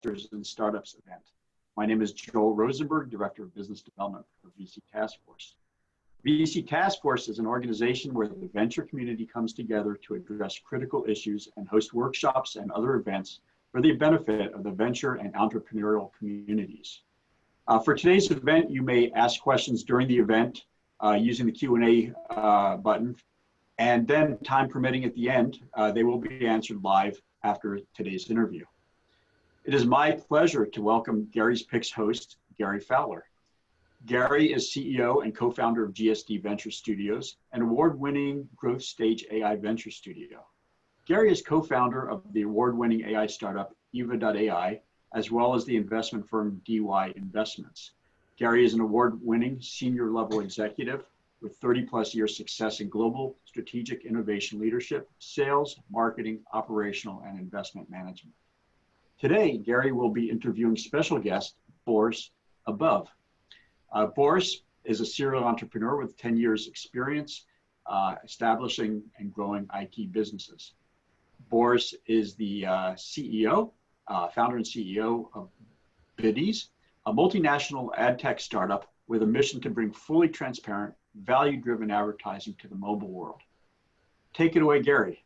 Investors in Startups event. My name is Joel Rosenberg, Director of Business Development for VC Task Force. VC Task Force is an organization where the venture community comes together to address critical issues and host workshops and other events for the benefit of the venture and entrepreneurial communities. For today's event, you may ask questions during the event using the Q&A button, and then time permitting at the end, they will be answered live after today's interview. It is my pleasure to welcome Gary's Picks host, Gary Fowler. Gary is CEO and co-founder of GSD Venture Studios, an award-winning growth stage AI venture studio. Gary is co-founder of the award-winning AI startup Yva.ai, as well as the investment firm DY Investments. Gary is an award-winning senior level executive with 30+ years success in global strategic innovation leadership, sales, marketing, operational, and investment management. Today, Gary will be interviewing special guest, Boris Abaev. Boris is a serial entrepreneur with 10 years experience establishing and growing IT businesses. Boris is the founder and CEO of Bidease, a multinational ad tech startup with a mission to bring fully transparent, value-driven advertising to the mobile world. Take it away, Gary.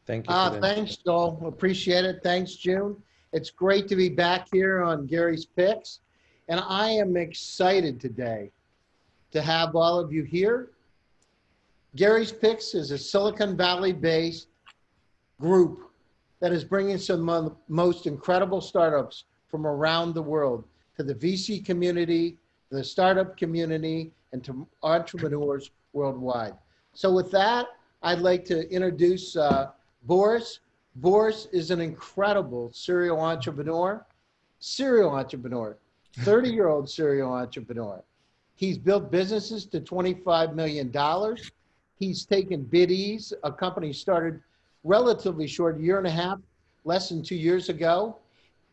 Thank you. Thanks, Joel. Appreciate it. Thanks, June. It's great to be back here on Gary's Picks. And I am excited today to have all of you here. Gary's Picks is a Silicon Valley-based group that is bringing some of the most incredible startups from around the world to the VC community, the startup community, and to entrepreneurs worldwide. So with that, I'd like to introduce Boris. Boris is an incredible serial entrepreneur, 30-year-old serial entrepreneur. He's built businesses to $25 million. He's taken Bidease, a company started relatively short, a year and a half, less than 2 years ago,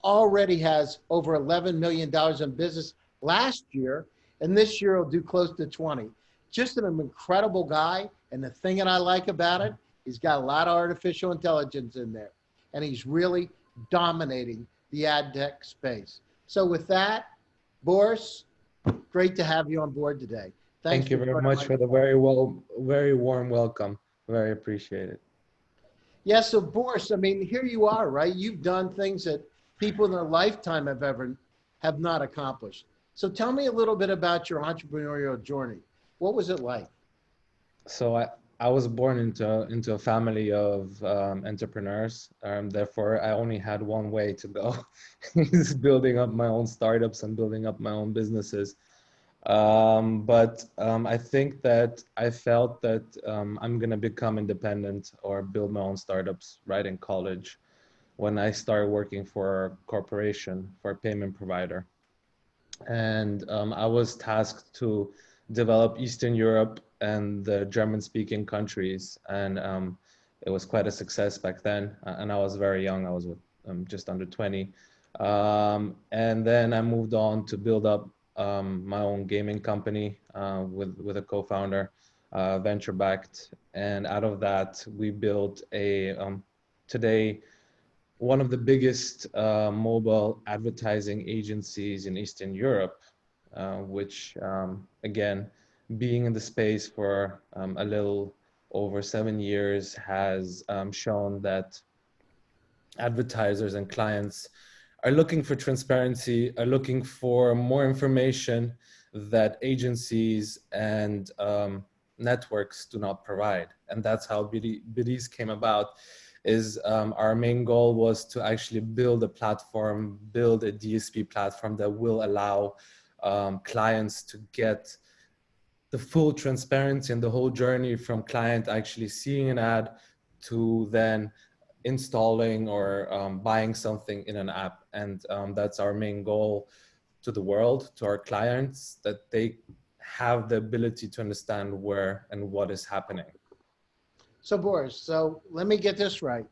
already has over $11 million in business last year, and this year will do close to 20. Just an incredible guy, and the thing that I like about it, he's got a lot of artificial intelligence in there, and he's really dominating the ad tech space. So with that, Boris, great to have you on board today. Thank you very much for the very warm welcome. Very appreciated. Yeah, so Boris, I mean, here you are, right? You've done things that people in their lifetime have not accomplished. So tell me a little bit about your entrepreneurial journey. What was it like? So I was born into a family of entrepreneurs. Therefore, I only had one way to go, is building up my own startups and building up my own businesses. But I think that I felt that I'm going to become independent or build my own startups right in college when I started working for a corporation, for a payment provider. And I was tasked to develop Eastern Europe and the German-speaking countries. And it was quite a success back then. And I was very young. I was just under 20. And then I moved on to build up my own gaming company with a co-founder, venture-backed. And out of that, we built today, one of the biggest mobile advertising agencies in Eastern Europe, which again, being in the space for a little over 7 years has shown that advertisers and clients are looking for transparency, are looking for more information that agencies and networks do not provide. And that's how Bidease came about. Our main goal was to actually build a platform, build a DSP platform that will allow clients to get the full transparency and the whole journey from client actually seeing an ad to then installing or buying something in an app. And that's our main goal to the world, to our clients, that they have the ability to understand where and what is happening. So Boris, so let me get this right.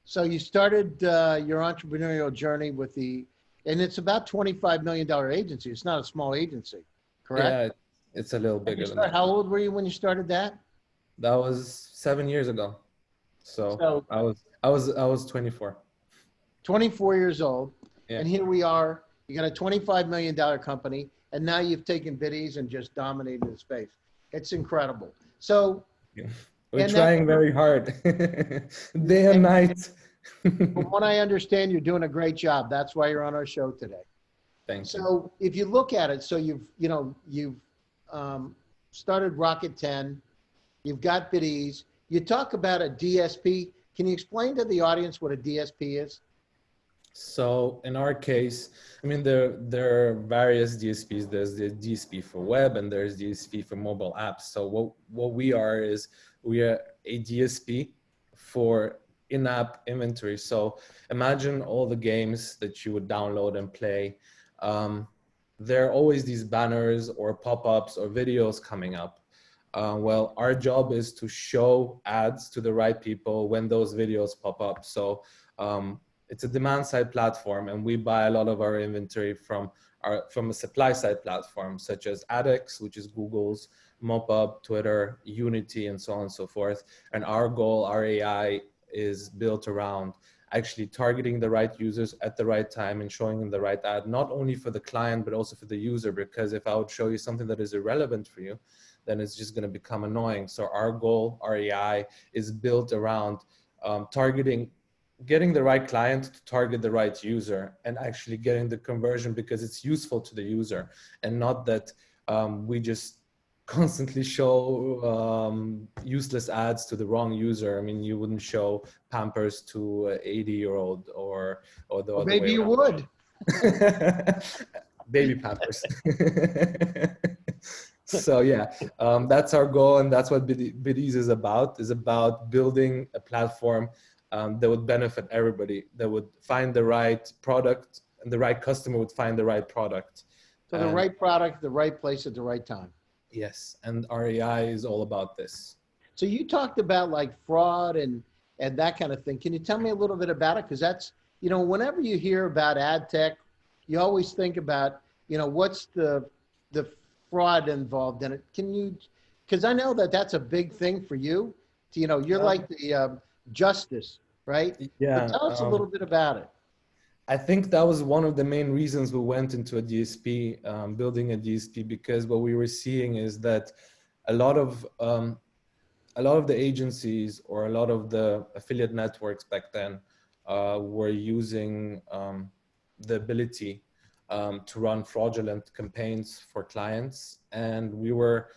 So you started your entrepreneurial journey with and it's about $25 million agency. It's not a small agency, correct? Yeah, it's a little bigger than that. How old were you when you started that? That was 7 years ago. So I was 24. 24 years old. Yeah. And here we are, you got a $25 million company, and now you've taken Bidease and just dominated the space. It's incredible. So we're and trying very hard, day and night. from what I understand, you're doing a great job. That's why you're on our show today. Thank you. So if you look at it, so you've started Rocket 10, you've got Bidease. You talk about a DSP. Can you explain to the audience what a DSP is? So in our case, I mean, there are various DSPs. There's the DSP for web and there's DSP for mobile apps. So what we are is we are a DSP for in-app inventory. So imagine all the games that you would download and play. There are always these banners or pop-ups or videos coming up. Well, our job is to show ads to the right people when those videos pop up. So it's a demand side platform, and we buy a lot of our inventory from a supply side platform such as AdX, which is Google's, MoPub, Twitter, Unity, and so on and so forth. And our goal, our AI, is built around actually targeting the right users at the right time and showing them the right ad, not only for the client, but also for the user. Because if I would show you something that is irrelevant for you, then it's just going to become annoying. So our goal, our AI, is built around getting the right client to target the right user and actually getting the conversion because it's useful to the user, and not that we just constantly show useless ads to the wrong user. I mean, you wouldn't show Pampers to an 80-year-old or the other Maybe way you around. would. Baby Pampers. So yeah, that's our goal, and that's what Bidease is about building a platform that would benefit everybody, that would find the right product, and the right customer would find the right product. So the right product, the right place at the right time. Yes, and our AI is all about this. So you talked about like fraud and that kind of thing. Can you tell me a little bit about it? Because that's, whenever you hear about ad tech, you always think about, what's the fraud involved in it. Can you, because I know that that's a big thing for you. You're like the justice, right? Yeah. So tell us a little bit about it. I think that was one of the main reasons we went into a DSP, building a DSP, because what we were seeing is that a lot of the agencies or a lot of the affiliate networks back then were using the ability to run fraudulent campaigns for clients, and we were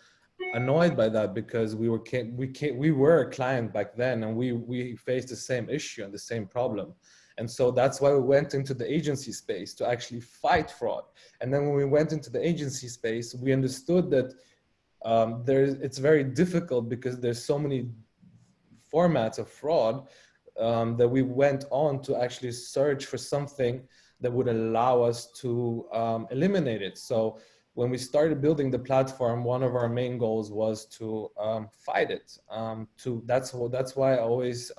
annoyed by that because we were a client back then, and we faced the same issue and the same problem. And so that's why we went into the agency space, to actually fight fraud. And then when we went into the agency space, we understood that it's very difficult because there's so many formats of fraud, that we went on to actually search for something that would allow us to eliminate it. So when we started building the platform, one of our main goals was to fight it. That's why I always,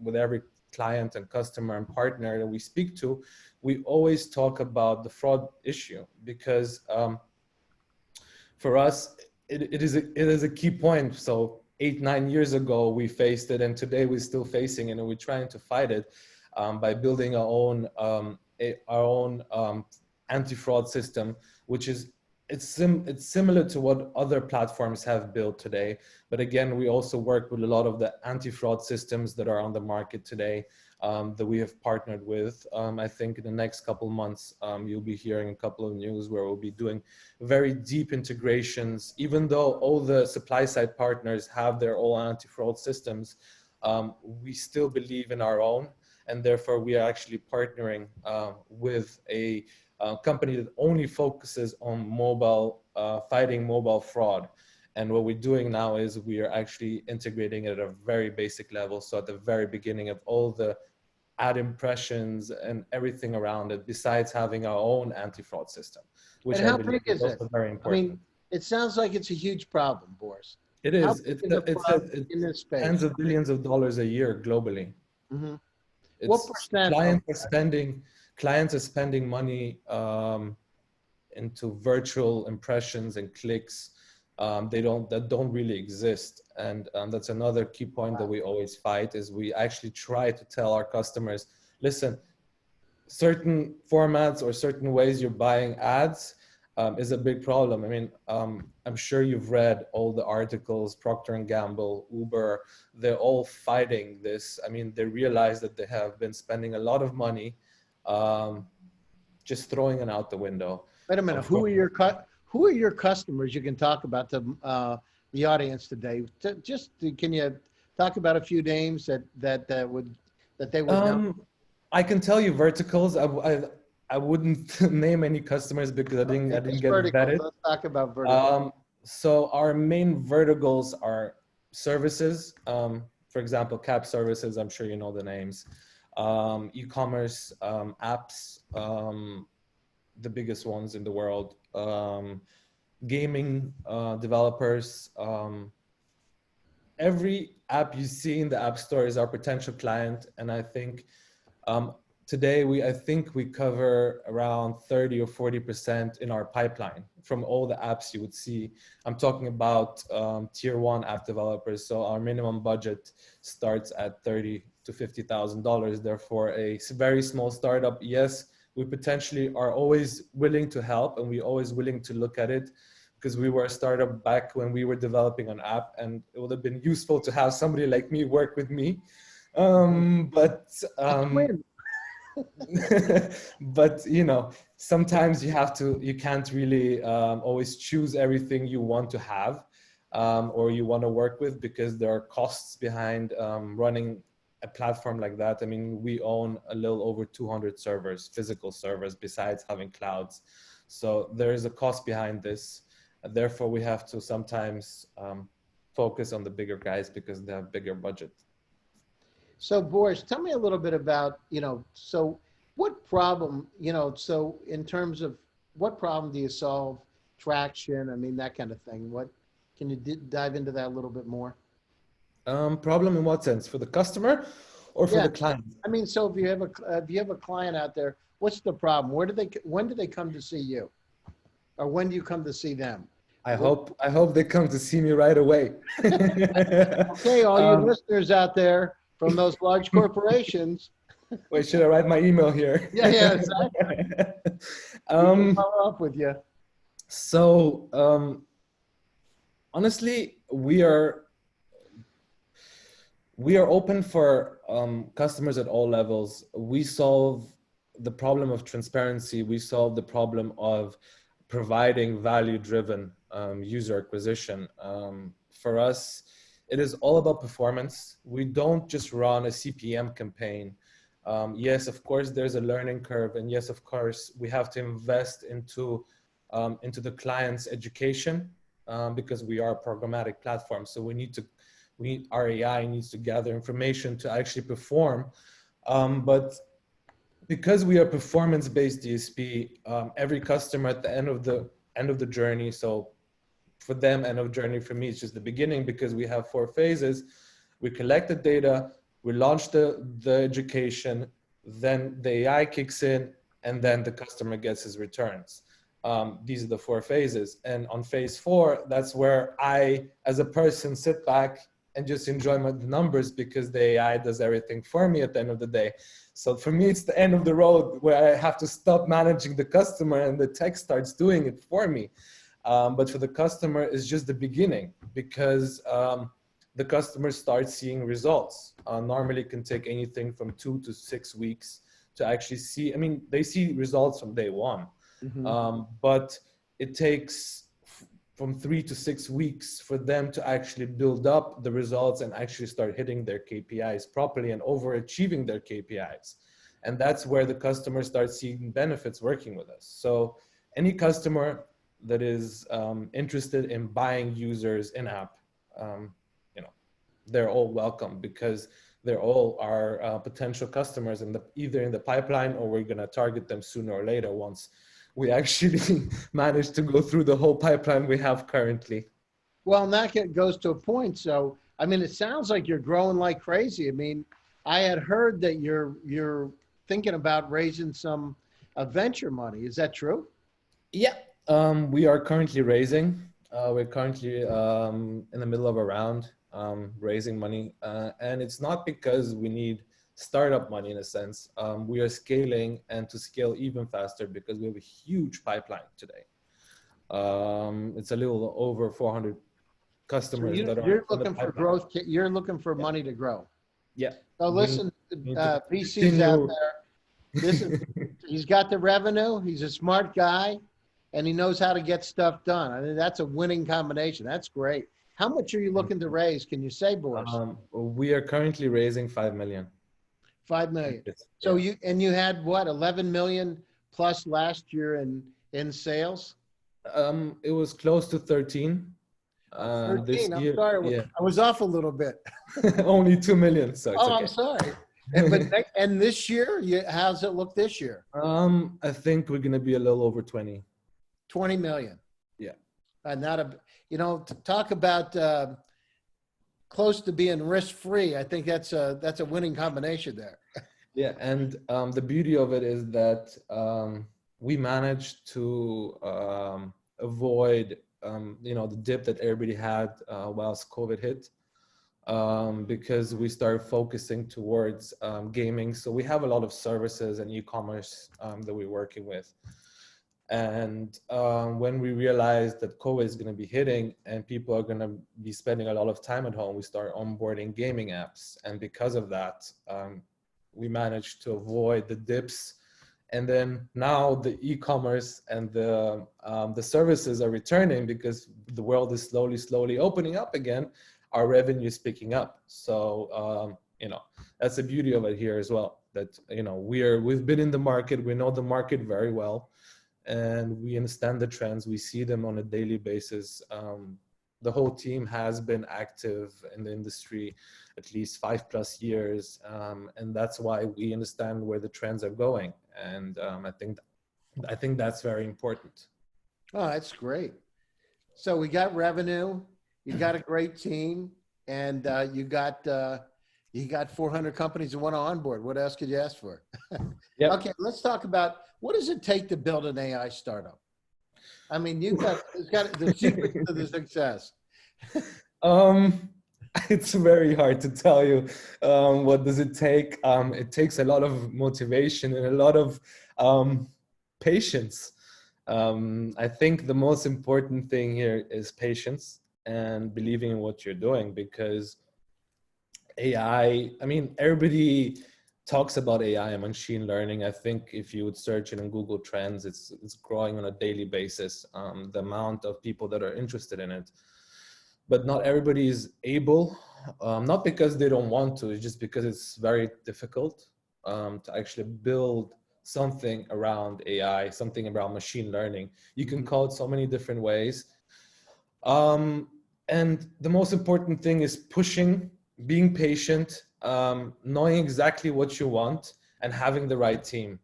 with every client and customer and partner that we speak to, we always talk about the fraud issue, because for us, it is a key point. So 8-9 years ago, we faced it, and today we're still facing it, and we're trying to fight it by building our own anti-fraud system, which is it's similar to what other platforms have built today. But again, we also work with a lot of the anti-fraud systems that are on the market today, that we have partnered with. I think in the next couple of months, you'll be hearing a couple of news where we'll be doing very deep integrations. Even though all the supply side partners have their own anti-fraud systems, we still believe in our own. And therefore, we are actually partnering with a company that only focuses on mobile, fighting mobile fraud. And what we're doing now is we are actually integrating it at a very basic level. So at the very beginning of all the ad impressions and everything around it, besides having our own anti-fraud system, which And how I believe big is is also it? very important. I mean, it sounds like it's a huge problem, Boris. It How is. big It's in this space? tens of billions of dollars a year globally. Mm-hmm. What percent? Clients are spending money into virtual impressions and clicks that don't really exist. And that's another key point that we always fight, is we actually try to tell our customers, listen, certain formats or certain ways you're buying ads is a big problem. I mean, I'm sure you've read all the articles, Procter & Gamble, Uber, they're all fighting this. I mean, they realize that they have been spending a lot of money just throwing it out the window. Wait a minute. Who are your customers? You can talk about the audience today. Can you talk about a few names that they would know? I can tell you verticals. I wouldn't name any customers because I didn't get vetted. Let's talk about verticals. So our main verticals are services. For example, cab services. I'm sure you know the names. E-commerce, apps, the biggest ones in the world. Gaming developers. Every app you see in the App Store is our potential client, and I think today I think we cover around 30 or 40% in our pipeline from all the apps you would see. I'm talking about tier 1 app developers. So our minimum budget starts at $30,000 to $50,000. Therefore, a very small startup, yes, we potentially are always willing to help, and we're always willing to look at it, because we were a startup back when we were developing an app, and it would have been useful to have somebody like me work with me. But you know, sometimes you can't really always choose everything you want to have or you want to work with, because there are costs behind running a platform like that. I mean, we own a little over 200 servers, physical servers, besides having clouds. So there is a cost behind this. Therefore, we have to sometimes focus on the bigger guys because they have bigger budget. So Boris, tell me a little bit about, so what problem, so in terms of what problem do you solve, traction, I mean, that kind of thing. Can you dive into that a little bit more? Problem in what sense? For the customer or for the client? I mean, so if you have a client out there, what's the problem? When do they come to see you? Or when do you come to see them? I hope they come to see me right away. Okay, all you listeners out there from those large corporations. Wait, should I write my email here? Yeah, exactly. Follow up with you. So, honestly, we are open for customers at all levels. We solve the problem of transparency. We solve the problem of providing value-driven user acquisition. For us, it is all about performance. We don't just run a CPM campaign. Yes, of course, there's a learning curve, and yes, of course, we have to invest into the client's education because we are a programmatic platform. So our AI needs to gather information to actually perform. But because we are performance-based DSP, every customer at the end of the journey, so for them, end of journey, for me, it's just the beginning, because we have 4 phases. We collect the data, we launch the education, then the AI kicks in, and then the customer gets his returns. These are the 4 phases. And on phase 4, that's where I, as a person, sit back and just enjoy the numbers, because the AI does everything for me at the end of the day. So for me, it's the end of the road where I have to stop managing the customer and the tech starts doing it for me. But for the customer, it's just the beginning, because the customer starts seeing results. Normally it can take anything from 2 to 6 weeks to actually see. I mean, they see results from day 1, but it takes from 3 to 6 weeks for them to actually build up the results and actually start hitting their KPIs properly and overachieving their KPIs. And that's where the customer starts seeing benefits working with us. So any customer that is interested in buying users in-app, they're all welcome, because they're all our potential customers, and either in the pipeline, or we're gonna target them sooner or later once we actually manage to go through the whole pipeline we have currently. Well, and that goes to a point. So, I mean, it sounds like you're growing like crazy. I mean, I had heard that you're thinking about raising some venture money. Is that true? Yeah, we are currently raising. We're currently in the middle of a round raising money. And it's not because we need startup money in a sense. We are scaling and to scale even faster because we have a huge pipeline today. It's a little over 400 customers So that are you're in the looking for pipeline. growth. You're looking for money to grow. Yeah. So listen, need to VC's out there. He's got the revenue. He's a smart guy, and he knows how to get stuff done. I mean, that's a winning combination. That's great. How much are you looking to raise? Can you say, Boris? We are currently raising 5 million. 5 million. So you had what, 11 million plus last year in sales? It was close to 13. 13. This I'm year, sorry. yeah. I was off a little bit. Only 2 million. So it's Oh, okay. I'm sorry. And this year, how's it look this year? I think we're gonna be a little over 20. 20 million. Yeah. To talk about close to being risk-free, I think that's a winning combination there. Yeah, and the beauty of it is that we managed to avoid the dip that everybody had whilst COVID hit, because we started focusing towards gaming. So we have a lot of services and e-commerce that we're working with. And when we realized that COVID is going to be hitting and people are going to be spending a lot of time at home, we started onboarding gaming apps. And because of that, we managed to avoid the dips. And then now the e-commerce and the services are returning because the world is slowly opening up again. Our revenue is picking up. So, that's the beauty of it here as well, that, we've been in the market, we know the market very well, and we understand the trends. We see them on a daily basis. The whole team has been active in the industry at least 5+ years. And that's why we understand where the trends are going. And I think that's very important. Oh, that's great. So we got revenue, you got a great team, and you got 400 companies that want to onboard. What else could you ask for? Yep. Okay, let's talk about what does it take to build an AI startup? I mean, it's got the secret to the success. It's very hard to tell you what does it take. It takes a lot of motivation and a lot of patience. I think the most important thing here is patience and believing in what you're doing, because AI, everybody talks about AI and machine learning. I think if you would search it in Google Trends, it's growing on a daily basis, the amount of people that are interested in it. But not everybody is able, not because they don't want to, it's just because it's very difficult to actually build something around AI, something around machine learning. You can call it so many different ways. And the most important thing is pushing, being patient, knowing exactly what you want, and having the right team.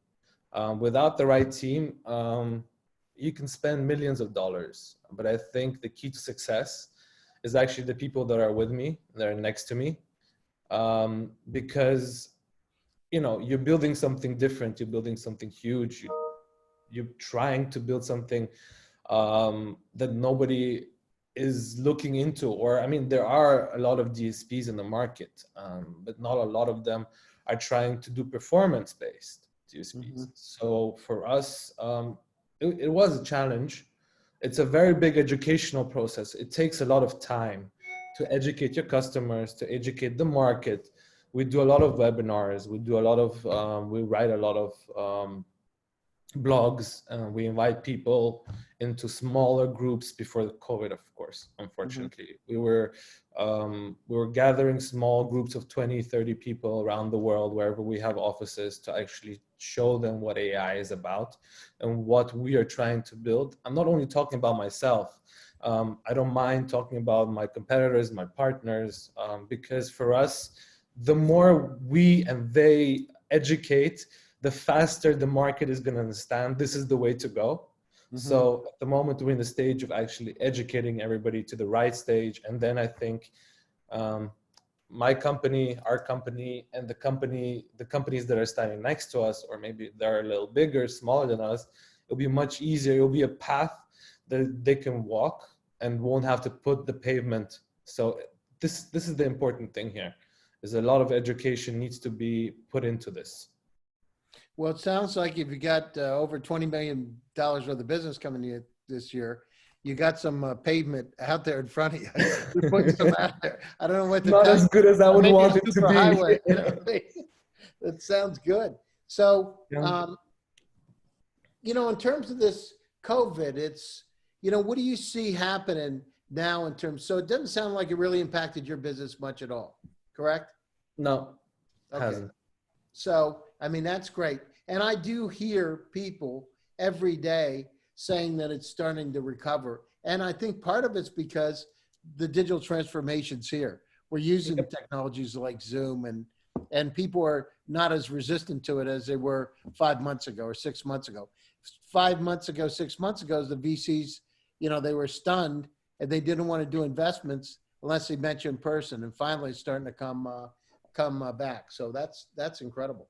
Without the right team, you can spend millions of dollars. But I think the key to success is actually the people that are with me, that are next to me, because you're building something different, you're building something huge, you're trying to build something that nobody is looking into. Or there are a lot of DSPs in the market, but not a lot of them are trying to do performance-based DSPs. So for us, it was a challenge. It's a very big educational process. It takes a lot of time to educate your customers, to educate the market. We do a lot of webinars. We do a lot of, we write a lot of blogs. We invite people into smaller groups before the COVID, of course, unfortunately. We were gathering small groups of 20, 30 people around the world, wherever we have offices, to actually show them what AI is about and what we are trying to build. I'm not only talking about myself. I don't mind talking about my competitors, my partners, because for us, the more we and they educate, the faster the market is going to understand this is the way to go. So at the moment, we're in the stage of actually educating everybody to the right stage. And then I think my company, our company, and the companies that are standing next to us, or maybe they're a little bigger, smaller than us, it'll be much easier. It'll be a path that they can walk and won't have to put the pavement. So this is the important thing here, There's a lot of education needs to be put into this. Well, it sounds like if you got over $20 million worth of business coming to you this year, you got some pavement out there in front of you. You're putting some out there. I don't know what the Not as good as I would want it to be. Highway, you know? That sounds good. So, you know, in terms of this COVID, it's, you know, what do you see happening now in terms? So it doesn't sound like it really impacted your business much at all, correct? No, it Okay. hasn't. So, I mean, that's great. And I do hear people every day saying that it's starting to recover. And I think part of it's because the digital transformation's here. We're using technologies like Zoom, and people are not as resistant to it as they were 5 months ago or 6 months ago. 5 months ago, 6 months ago, the VCs, you know, they were stunned and they didn't want to do investments unless they met you in person. And finally it's starting to come back. So that's incredible.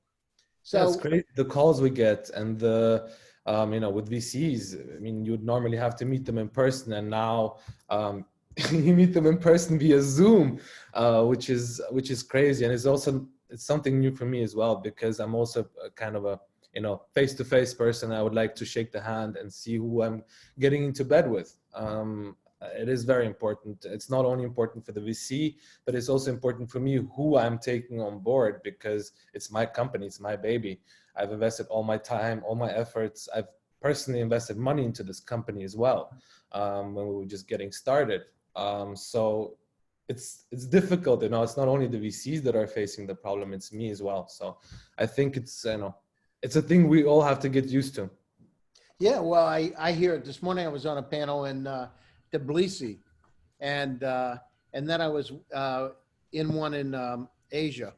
So that's great. The calls we get and the, you know, with VCs, I mean, you'd normally have to meet them in person, and now you meet them in person via Zoom, which is crazy. And it's something new for me as well, because I'm also a kind of a, you know, face-to-face person. I would like to shake the hand and see who I'm getting into bed with. It is very important. It's not only important for the VC, but it's also important for me who I'm taking on board, because it's my company, it's my baby. I've invested all my time, all my efforts. I've personally invested money into this company as well, when we were just getting started. So it's difficult, you know. It's not only the VCs that are facing the problem, it's me as well. So I think it's, you know, it's a thing we all have to get used to. yeah, well, I hear it. This morning I was on a panel in Tbilisi, and then I was in one in Asia.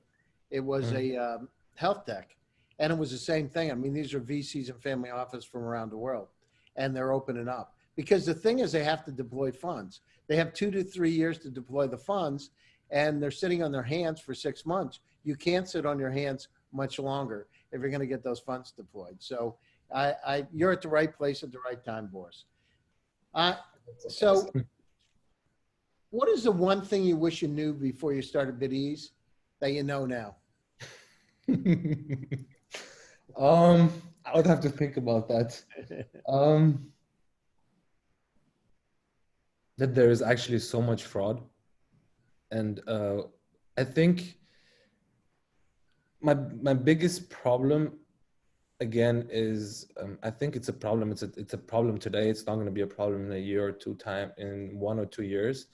It was a health tech, and it was the same thing. I mean, these are VCs and family office from around the world, and they're opening up, because the thing is they have to deploy funds. They have 2 to 3 years to deploy the funds, and they're sitting on their hands for 6 months. You can't sit on your hands much longer if you're going to get those funds deployed. So you're at the right place at the right time, Boris. So what is the one thing you wish you knew before you started Bidease that you know now? I would have to think about that. That there is actually so much fraud. And I think my biggest problem, again, is I think it's a problem. It's a problem today. It's not going to be a problem in a year or two time, in 1 or 2 years.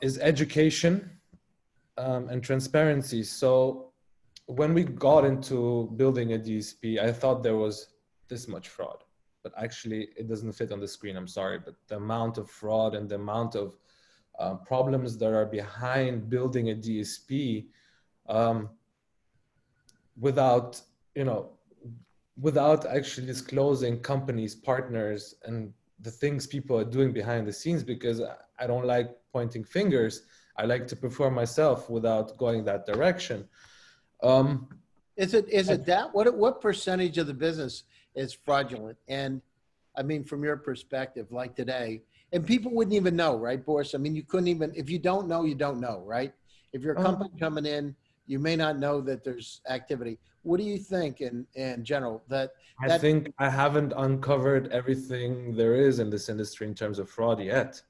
Is education and transparency. So when we got into building a DSP, I thought there was this much fraud, but actually it doesn't fit on the screen. I'm sorry, but the amount of fraud and the amount of problems that are behind building a DSP, without, you know, without actually disclosing companies, partners, and the things people are doing behind the scenes, because I don't like pointing fingers. I like to perform myself without going that direction. Is it that? What percentage of the business is fraudulent? And I mean, from your perspective, like today, and people wouldn't even know, right, Boris? I mean, you couldn't even, if you don't know, you don't know, right? If you're a company coming in, you may not know that there's activity. What do you think in general? I think I haven't uncovered everything there is in this industry in terms of fraud yet.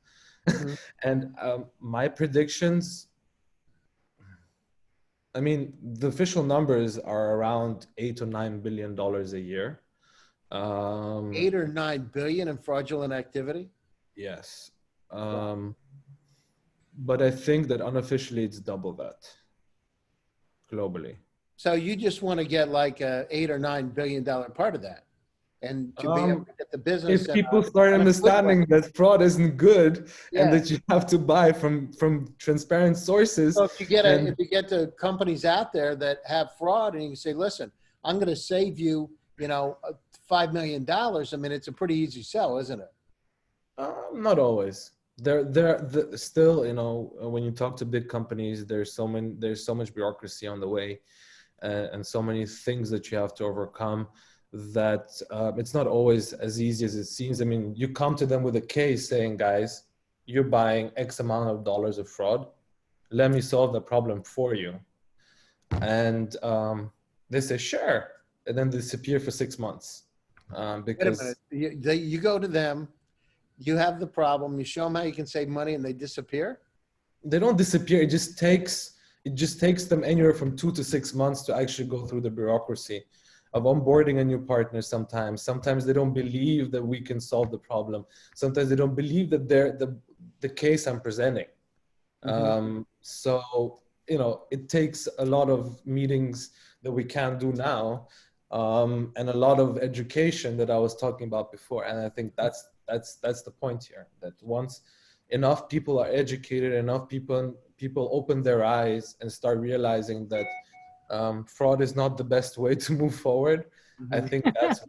Mm-hmm. And my predictions, I mean, the official numbers are around $8 or $9 billion a year. 8 or 9 billion in fraudulent activity? Yes. But I think that unofficially it's double that globally. So you just want to get like a $8 or $9 billion part of that, and to be able to get the business. If people start understanding that fraud isn't good, yeah, and that you have to buy from transparent sources. So if you get to companies out there that have fraud, and you can say, listen, I'm going to save you, you know, $5 million. I mean, it's a pretty easy sell, isn't it? Not always. There still, you know, when you talk to big companies, there's so much bureaucracy on the way, and so many things that you have to overcome, that it's not always as easy as it seems. I mean, you come to them with a case saying, guys, you're buying X amount of dollars of fraud. let me solve the problem for you. And they say, sure. And then they disappear for 6 months. Because wait a minute. You go to them, you have the problem, you show them how you can save money, and they disappear? They don't disappear. It just takes them anywhere from 2 to 6 months to actually go through the bureaucracy of onboarding a new partner. Sometimes they don't believe that we can solve the problem. Sometimes they don't believe that they're the case I'm presenting. So, you know, it takes a lot of meetings that we can't do now, and a lot of education that I was talking about before. And I think that's the point here, that once enough people are educated, enough people open their eyes and start realizing that fraud is not the best way to move forward. I think that's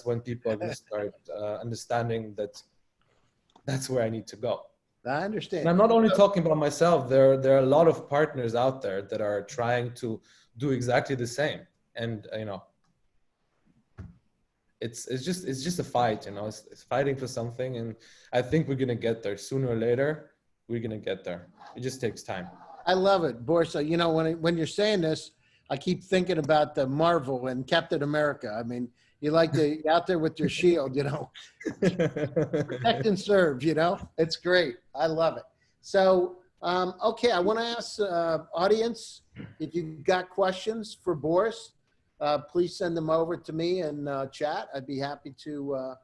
when people are going to start understanding that that's where I need to go. I understand. And I'm not only talking about myself. There are a lot of partners out there that are trying to do exactly the same. And you know, it's just a fight. You know, it's fighting for something. And I think we're gonna get there sooner or later. We're gonna get there. It just takes time. I love it, Boris. You know, when you're saying this, I keep thinking about the Marvel and Captain America. I mean, you like to out there with your shield, you know, protect and serve, you know, it's great. I love it. So, okay. I want to ask audience, if you've got questions for Boris, please send them over to me in chat. I'd be happy to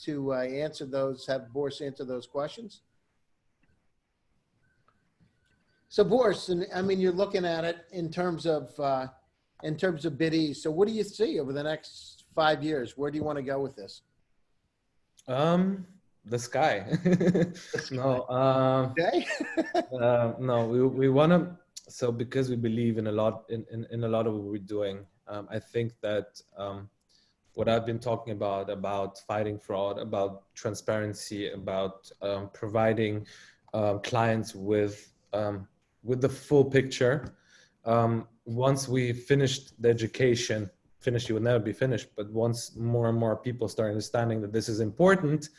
answer those, have Boris answer those questions. So Boris, and I mean, you're looking at it in terms of Bidease. So what do you see over the next 5 years? Where do you want to go with this? The sky. No. Okay. No, we want to. So because we believe in a lot in a lot of what we're doing, I think that what I've been talking about fighting fraud, about transparency, about providing clients with the full picture. Once we finished the education, finished, you will never be finished, but once more and more people start understanding that this is important,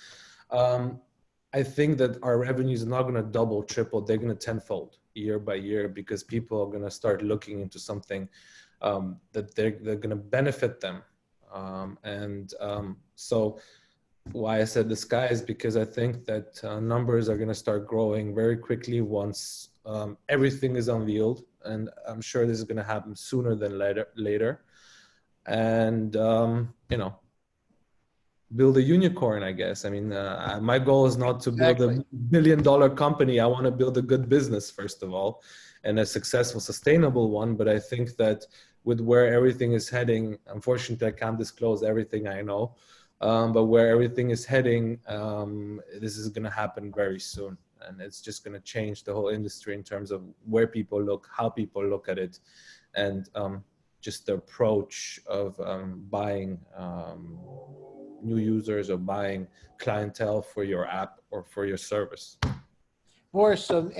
I think that our revenues are not going to double, triple, they're going to tenfold year by year, because people are going to start looking into something that they're going to benefit them. So why I said the sky is because I think that numbers are going to start growing very quickly once everything is unveiled, and I'm sure this is going to happen sooner than later. And you know, build a unicorn, I guess. I mean, my goal is not to build a $1 billion company. I want to build a good business, first of all, and a successful, sustainable one. But I think that with where everything is heading, unfortunately, I can't disclose everything I know, but where everything is heading, this is going to happen very soon. And it's just going to change the whole industry in terms of where people look, how people look at it, and just the approach of buying new users or buying clientele for your app or for your service. Boris, so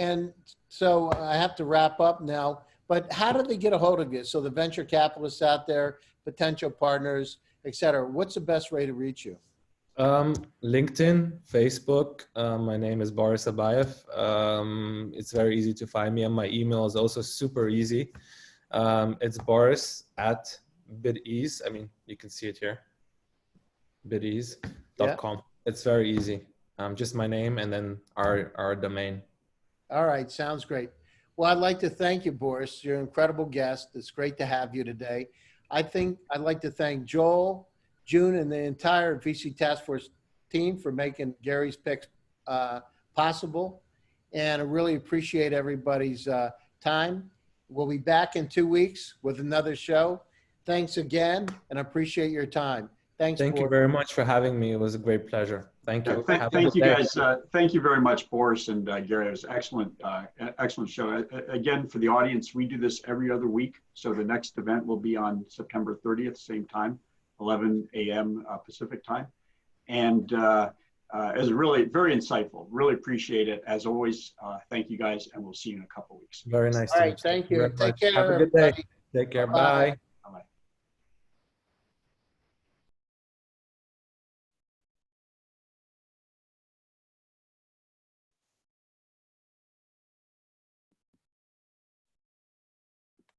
I have to wrap up now, but how do they get a hold of you? So the venture capitalists out there, potential partners, et cetera, what's the best way to reach you? LinkedIn, Facebook. My name is Boris Abaev. It's very easy to find me, and my email is also super easy. It's boris@Bidease. I mean, you can see it here. Bidease.com. Yeah. It's very easy. Just my name and then our domain. All right, sounds great. Well, I'd like to thank you, Boris. You're an incredible guest. It's great to have you today. I think I'd like to thank Joel, June, and the entire VC Task Force team for making Gary's Picks possible. And I really appreciate everybody's time. We'll be back in 2 weeks with another show. Thanks again, and I appreciate your time. Thanks. Thank you very much for having me. It was a great pleasure. Thank you. Thank you guys. Thank you very much, Boris and Gary. It was excellent, excellent show. Again, for the audience, we do this every other week. So the next event will be on September 30th, same time, 11 a.m. Pacific time. And it was really very insightful. Really appreciate it. As always, thank you guys, and we'll see you in a couple of weeks. Very nice. All right, thank you. Take care. Have a good day. Take care. Bye.